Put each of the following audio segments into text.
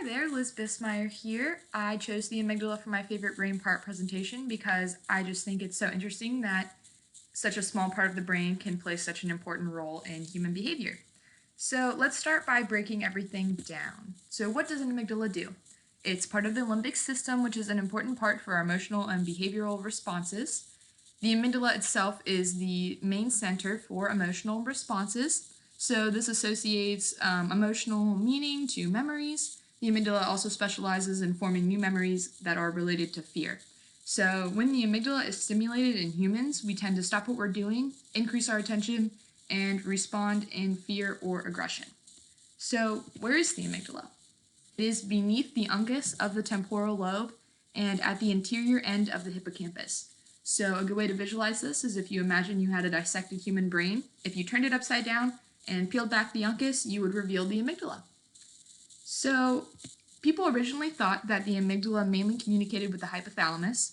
Hi there, Liz Bismeyer here. I chose the amygdala for my favorite brain part presentation because I just think it's so interesting that such a small part of the brain can play such an important role in human behavior. So let's start by breaking everything down. So what does an amygdala do? It's part of the limbic system, which is an important part for our emotional and behavioral responses. The amygdala itself is the main center for emotional responses. So this associates emotional meaning to memories. The amygdala also specializes in forming new memories that are related to fear. So when the amygdala is stimulated in humans, we tend to stop what we're doing, increase our attention, and respond in fear or aggression. So where is the amygdala? It is beneath the uncus of the temporal lobe and at the interior end of the hippocampus. So a good way to visualize this is if you imagine you had a dissected human brain. If you turned it upside down and peeled back the uncus, you would reveal the amygdala. So people originally thought that the amygdala mainly communicated with the hypothalamus.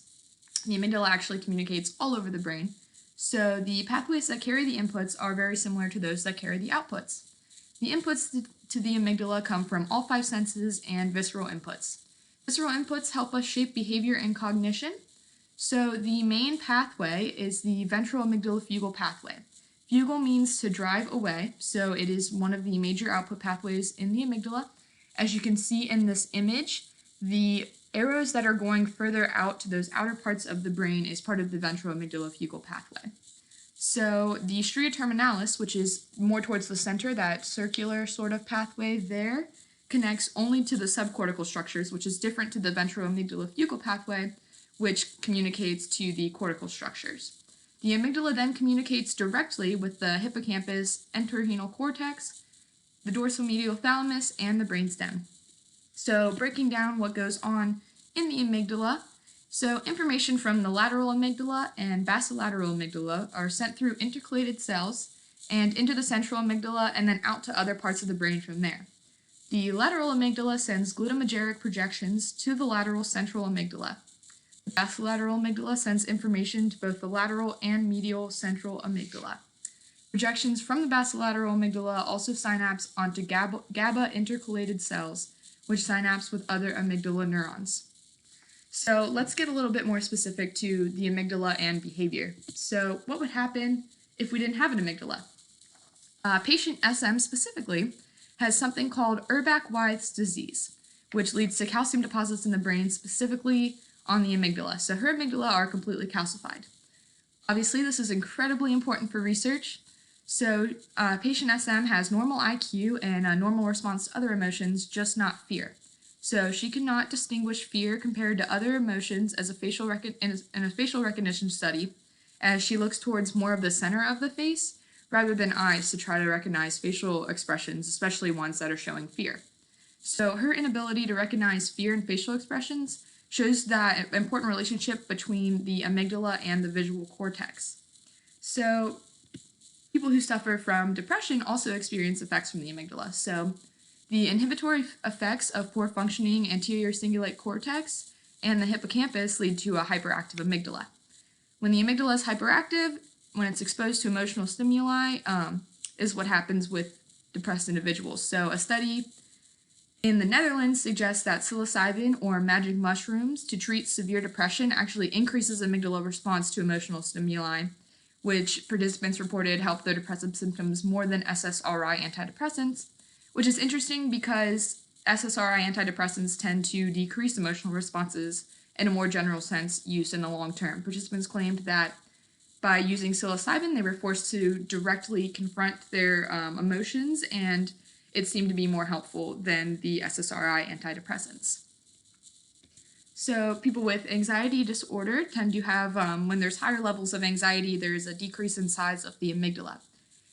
The amygdala actually communicates all over the brain. So the pathways that carry the inputs are very similar to those that carry the outputs. The inputs to the amygdala come from all five senses and visceral inputs. Visceral inputs help us shape behavior and cognition. So the main pathway is the ventral amygdalofugal pathway. Fugal means to drive away, so it is one of the major output pathways in the amygdala. As you can see in this image, the arrows that are going further out to those outer parts of the brain is part of the ventral amygdalofugal pathway. So the stria terminalis, which is more towards the center, that circular sort of pathway there, connects only to the subcortical structures, which is different to the ventral amygdalofugal pathway, which communicates to the cortical structures. The amygdala then communicates directly with the hippocampus, entorhinal cortex, the dorsal medial thalamus, and the brainstem. So breaking down what goes on in the amygdala, so information from the lateral amygdala and basolateral amygdala are sent through intercalated cells and into the central amygdala and then out to other parts of the brain from there. The lateral amygdala sends glutamatergic projections to the lateral central amygdala. The basolateral amygdala sends information to both the lateral and medial central amygdala. Projections from the basolateral amygdala also synapse onto GABA intercalated cells, which synapse with other amygdala neurons. So let's get a little bit more specific to the amygdala and behavior. So what would happen if we didn't have an amygdala? Patient SM specifically has something called Urbach-Wietz disease, which leads to calcium deposits in the brain, specifically on the amygdala. So her amygdala are completely calcified. Obviously, this is incredibly important for research. So patient SM has normal IQ and a normal response to other emotions, just not fear. So she cannot distinguish fear compared to other emotions as in a facial recognition study, as she looks towards more of the center of the face rather than eyes to try to recognize facial expressions, especially ones that are showing fear. So her inability to recognize fear in facial expressions shows that important relationship between the amygdala and the visual cortex. So people who suffer from depression also experience effects from the amygdala. So the inhibitory effects of poor functioning anterior cingulate cortex and the hippocampus lead to a hyperactive amygdala. When the amygdala is hyperactive, when it's exposed to emotional stimuli, is what happens with depressed individuals. So a study in the Netherlands suggests that psilocybin or magic mushrooms to treat severe depression actually increases amygdala response to emotional stimuli, which participants reported helped their depressive symptoms more than SSRI antidepressants, which is interesting because SSRI antidepressants tend to decrease emotional responses in a more general sense used in the long term. Participants claimed that by using psilocybin, they were forced to directly confront their emotions, and it seemed to be more helpful than the SSRI antidepressants. So people with anxiety disorder tend to have, when there's higher levels of anxiety, there's a decrease in size of the amygdala.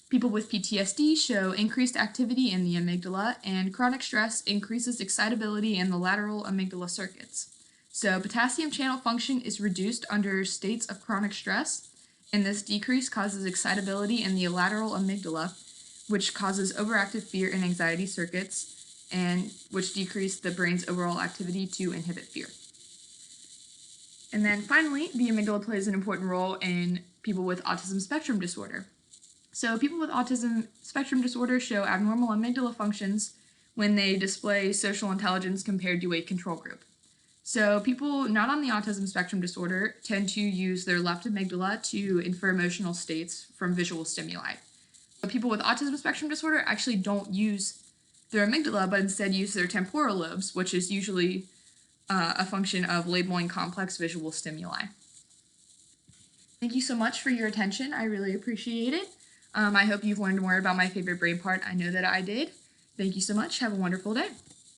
People with PTSD show increased activity in the amygdala, and chronic stress increases excitability in the lateral amygdala circuits. So potassium channel function is reduced under states of chronic stress, and this decrease causes excitability in the lateral amygdala, which causes overactive fear and anxiety circuits, and which decrease the brain's overall activity to inhibit fear. And then finally, the amygdala plays an important role in people with autism spectrum disorder. So people with autism spectrum disorder show abnormal amygdala functions, when they display social intelligence compared to a control group. So people not on the autism spectrum disorder tend to use their left amygdala to infer emotional states from visual stimuli. But people with autism spectrum disorder actually don't use their amygdala, but instead use their temporal lobes, which is usually a function of labeling complex visual stimuli. Thank you so much for your attention. I really appreciate it. I hope you've learned more about my favorite brain part. I know that I did. Thank you so much. Have a wonderful day.